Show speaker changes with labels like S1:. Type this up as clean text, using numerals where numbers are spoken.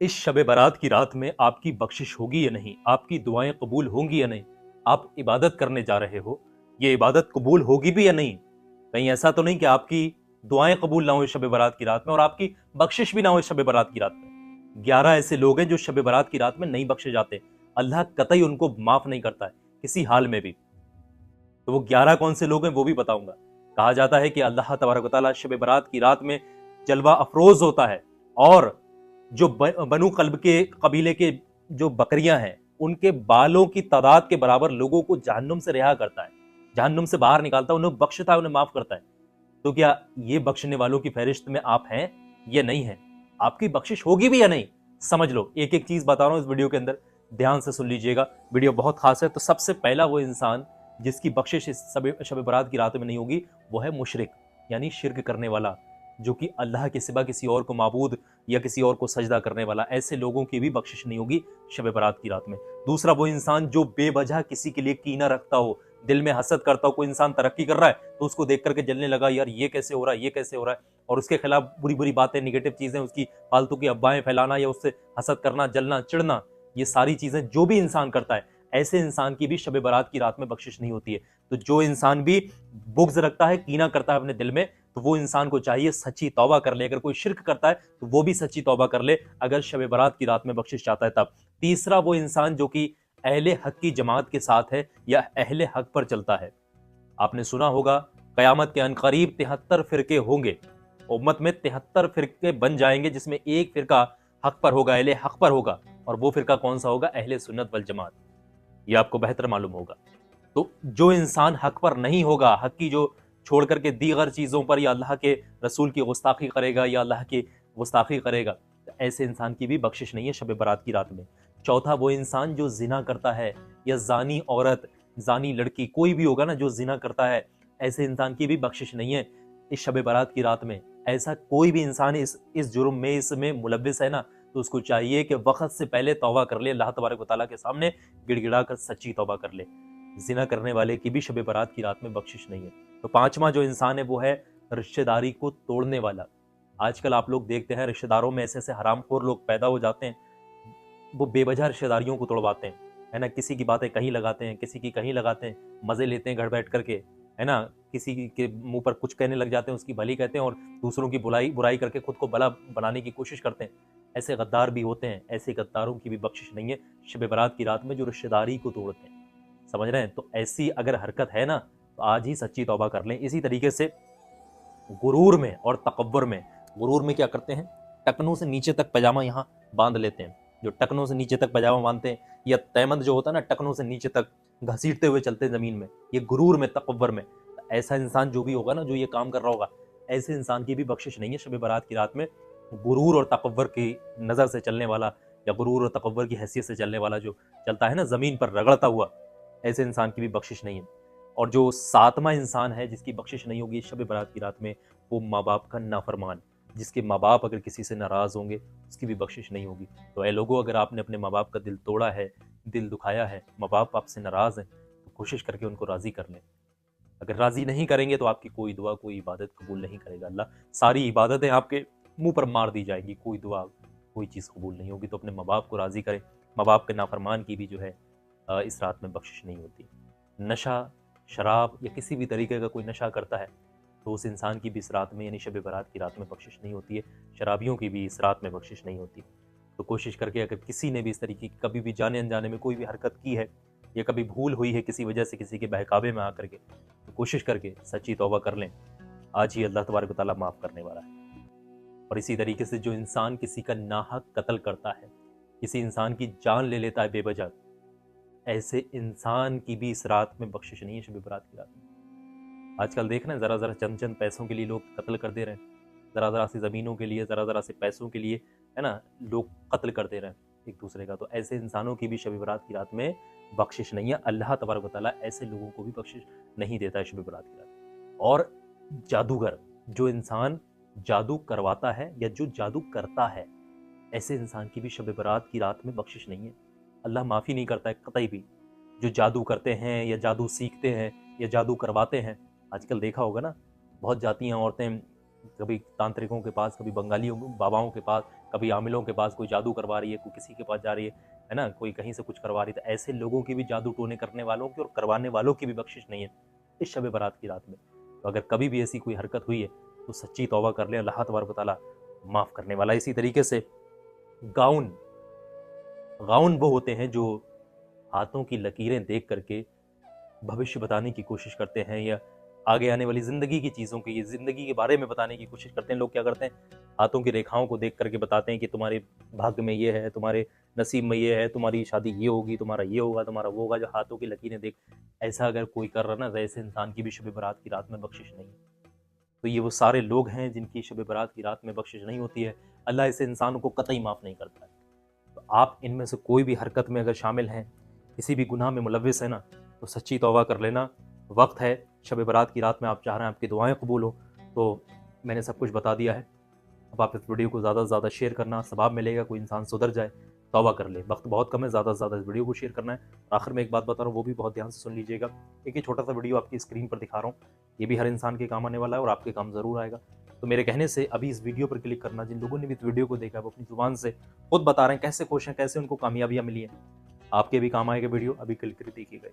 S1: इस शब बारात की रात में आपकी बख्शिश होगी या नहीं, आपकी दुआएं कबूल होंगी या नहीं, आप इबादत करने जा रहे हो, ये इबादत कबूल होगी भी या नहीं। कहीं ऐसा तो नहीं कि आपकी दुआएं कबूल ना हो इस शब बारात की रात में और आपकी बख्शिश भी ना हो इस शब बारात की रात में। 11 ऐसे लोग हैं जो शब बारात की रात में नहीं बख्शे जाते, अल्लाह कतई उनको माफ नहीं करता है किसी हाल में भी। तो वो 11 कौन से लोग हैं वो भी बताऊंगा। कहा जाता है कि अल्लाह तबारक व तआला शब बारात की रात में जलवा अफरोज होता है और जो बनु कल्ब के कबीले के जो बकरियां हैं उनके बालों की तादाद के बराबर लोगों को जहन्नुम से रिहा करता है, जहन्नुम से बाहर निकालता है, उन्हें बख्शता है, उन्हें माफ करता है। तो क्या ये बख्शने वालों की फहरिस्त में आप हैं या नहीं हैं? आपकी बख्शिश होगी भी या नहीं? समझ लो, एक एक चीज बता रहा हूं इस वीडियो के अंदर, ध्यान से सुन लीजिएगा, वीडियो बहुत खास है। तो सबसे पहला वो इंसान जिसकी बख्शिश इस शब बारात की रात में नहीं होगी वो है मुशरिक, यानी शिर्क करने वाला, जो कि अल्लाह के सिवा किसी और को माबूद या किसी और को सजदा करने वाला। ऐसे लोगों की भी बख्शिश नहीं होगी शब बारात की रात में। दूसरा वो इंसान जो बेवजह किसी के लिए कीना रखता हो, दिल में हसद करता हो। कोई इंसान तरक्की कर रहा है तो उसको देख करके जलने लगा, यार ये कैसे हो रहा है, ये कैसे हो रहा है, और उसके खिलाफ बुरी बुरी बातें, निगेटिव चीजें, उसकी फालतू की अफवाहें फैलाना या उससे हसद करना, जलना, चिढ़ना, ये सारी चीजें जो भी इंसान करता है, ऐसे इंसान की भी शब बारात की रात में बख्शिश नहीं होती है। तो जो इंसान भी बुग्ज रखता है, कीना करता है अपने दिल में, तो वो इंसान को चाहिए सच्ची तौबा कर ले। अगर कोई शिर्क करता है तो वो भी सच्ची तौबा कर ले, अगर शब बारात की रात में बख्शिश चाहता है तब। तीसरा वो इंसान जो कि अहले हक की जमात के साथ है या अहले हक पर चलता है। आपने सुना होगा कयामत के अनकरीब 73 फिरके होंगे, उम्मत में 73 फिरके बन जाएंगे, जिसमें एक फिरका हक पर होगा, अहले हक पर होगा, और वो फिरका कौन सा होगा? अहले सुन्नत वल जमात। ये आपको बेहतर मालूम होगा। तो जो इंसान हक पर नहीं होगा, हक की जो छोड़ करके दीगर चीज़ों पर या अल्लाह के रसूल की गुस्ताखी करेगा या अल्लाह की गुस्ताखी करेगा, तो ऐसे इंसान की भी बख्शिश नहीं है शब बारात की रात में। चौथा वो इंसान जो जिना करता है, या जानी औरत, जानी लड़की, कोई भी होगा ना जो जिना करता है, ऐसे इंसान की भी बख्शिश नहीं है इस शब बारात की रात में। ऐसा कोई भी इंसान इस जुर्म में, इसमें मुलव्विस है ना, तो उसको चाहिए कि वक्त से पहले तौबा कर ले, अल्लाह तबारक व तआला के सामने गिड़गिड़ा कर सच्ची तौबा कर ले। जिना करने वाले की भी शब बारात की रात में बख्शिश नहीं है। तो पांचवा जो इंसान है वो है रिश्तेदारी को तोड़ने वाला। आजकल आप लोग देखते हैं रिश्तेदारों में ऐसे ऐसे हरामखोर लोग पैदा हो जाते हैं, वो बेवजह रिश्तेदारियों को तोड़वाते हैं, है ना। किसी की बातें कहीं लगाते हैं, किसी की कहीं लगाते हैं, मजे लेते हैं घर बैठ करके, है ना। किसी के मुंह पर कुछ कहने लग जाते हैं, उसकी भली कहते हैं, और दूसरों की बुराई बुराई करके खुद को भला बनाने की कोशिश करते हैं। ऐसे गद्दार भी होते हैं, ऐसे गद्दारों की भी बख्शिश नहीं है शब बारात की रात में, जो रिश्तेदारी को तोड़ते हैं। समझ रहे हैं? तो ऐसी अगर हरकत है ना, तो आज ही सच्ची तौबा कर लें। इसी तरीके से गुरूर में और तकब्बर में, गुरूर में क्या करते हैं, टकनों से नीचे तक पैजामा यहाँ बांध लेते हैं। जो टकनों से नीचे तक पैजामा बांधते हैं, या तैमद जो होता है ना, टकनों से नीचे तक घसीटते हुए चलते हैं जमीन में, ये गुरूर में, तकब्बर में। ऐसा इंसान जो भी होगा ना, जो ये काम कर रहा होगा, ऐसे इंसान की भी बख्शिश नहीं है शब बारात की रात में। गुरूर और तकब्बर की नज़र से चलने वाला, या गुरूर और तकब्बर की हैसियत से चलने वाला, जो चलता है ना जमीन पर रगड़ता हुआ, ऐसे इंसान की भी बख्शिश नहीं है। और जो सातवां इंसान है जिसकी बख्शिश नहीं होगी शब बारात की रात में, वो माँ बाप का नाफरमान, जिसके माँ बाप अगर किसी से नाराज़ होंगे उसकी भी बख्शिश नहीं होगी। तो ऐ लोगों, अगर आपने अपने माँ बाप का दिल तोड़ा है, दिल दुखाया है, माँ बाप आपसे नाराज़ हैं, तो कोशिश करके उनको राज़ी कर लें। अगर राज़ी नहीं करेंगे तो आपकी कोई दुआ, कोई इबादत कबूल नहीं करेगा अल्लाह। सारी इबादतें आपके मुंह पर मार दी जाएगी, कोई दुआ, कोई चीज़ कबूल नहीं होगी। तो अपने माँ बाप को राज़ी करें। माँ बाप के नाफरमान की भी जो है इस रात में बख्शिश नहीं होती। नशा, शराब या किसी भी तरीके का कोई नशा करता है तो उस इंसान की भी इस रात में, यानी शब बारात की रात में बख्शिश नहीं होती है। शराबियों की भी इस रात में बख्शिश नहीं होती। तो कोशिश करके, अगर किसी ने भी इस तरीके की कभी भी जाने अनजाने में कोई भी हरकत की है, या कभी भूल हुई है किसी वजह से, किसी के बहकावे में आकर के, तो कोशिश करके सच्ची तौबा कर लें। आज ही अल्लाह तबारक व तआला माफ़ करने वाला है। और इसी तरीके से जो इंसान किसी का नाहक कत्ल करता है, किसी इंसान की जान ले लेता है बेवजह, ऐसे इंसान की भी इस रात में बख्शिश नहीं है शब बारात की रात में। आजकल देख रहे हैं, ज़रा ज़रा चंद चंद पैसों के लिए लोग कत्ल कर दे रहे हैं, ज़रा ज़रा सी ज़मीनों के लिए, ज़रा ज़रा से पैसों के लिए, है ना, लोग कत्ल कर दे रहे हैं एक दूसरे का। तो ऐसे इंसानों की भी शब बारात की रात में बख्शिश नहीं है। अल्लाह तबारक व तआला ऐसे लोगों को भी बख्शिश नहीं देता है शब बारात की रात। और जादूगर, जो इंसान जादू करवाता है या जो जादू करता है, ऐसे इंसान की भी शब बारात की रात में बख्शिश नहीं है। अल्लाह माफ़ी नहीं करता है कतई भी। जो जादू करते हैं या जादू सीखते हैं या जादू करवाते हैं, आजकल देखा होगा ना, बहुत जाती हैं औरतें کبھی तांत्रिकों के पास, कभी बंगालियों बाबाओं के पास, कभी आमिलों के पास कोई जादू करवा रही है, कोई किसी के पास जा रही है ना, कोई कहीं से कुछ करवा रही है। तो ऐसे लोगों की भी, जादू टोने करने वालों की और करवाने वालों की भी बख्शिश नहीं है इस शब बारात की रात में। तो अगर कभी भी ऐसी कोई हरकत हुई है तो सच्ची तौबा कर लें, अल्लाह तबारक व तआला माफ़ करने वाला। इसी तरीके से गाउन गाउन वो होते हैं जो हाथों की लकीरें देख करके भविष्य बताने की कोशिश करते हैं, या आगे आने वाली ज़िंदगी की चीज़ों की, ज़िंदगी के बारे में बताने की कोशिश करते हैं। लोग क्या करते हैं, हाथों की रेखाओं को देख करके बताते हैं कि तुम्हारे भाग्य में ये है, तुम्हारे नसीब में ये है, तुम्हारी शादी ये होगी, तुम्हारा ये होगा, तुम्हारा वो होगा। जो हाथों की लकीरें देख, ऐसा अगर कोई कर रहा ना, तो ऐसे इंसान की भी शब बारात की रात में बख्शिश नहीं है। तो ये वो सारे लोग हैं जिनकी शब बारात की रात में बख्शिश नहीं होती है। अल्लाह ऐसे इंसानों को कतई माफ़ नहीं करता है। तो आप इनमें से कोई भी हरकत में अगर शामिल हैं, किसी भी गुनाह में मुलव्विस है ना, तो सच्ची तौबा कर लेना। वक्त है, शब बारात की रात में आप चाह रहे हैं आपकी दुआएं कबूल हो, तो मैंने सब कुछ बता दिया है। अब आप इस वीडियो को ज़्यादा से ज़्यादा शेयर करना, सवाब मिलेगा, कोई इंसान सुधर जाए, तौबा कर ले। वक्त बहुत कम है, ज़्यादा से ज़्यादा इस वीडियो को शेयर करना है। आखिर में एक बात बता रहा हूँ, वो भी बहुत ध्यान से सुन लीजिएगा। एक ये छोटा सा वीडियो आपकी स्क्रीन पर दिखा रहा हूँ, ये भी हर इंसान के काम आने वाला है और आपके काम ज़रूर आएगा। तो मेरे कहने से अभी इस वीडियो पर क्लिक करना। जिन लोगों ने भी इस वीडियो को देखा, वो अपनी ज़ुबान से खुद बता रहे हैं कैसे खुश हैं, कैसे उनको कामयाबियाँ मिली हैं। आपके भी काम आएगा वीडियो, अभी क्लिक करके देखिएगा।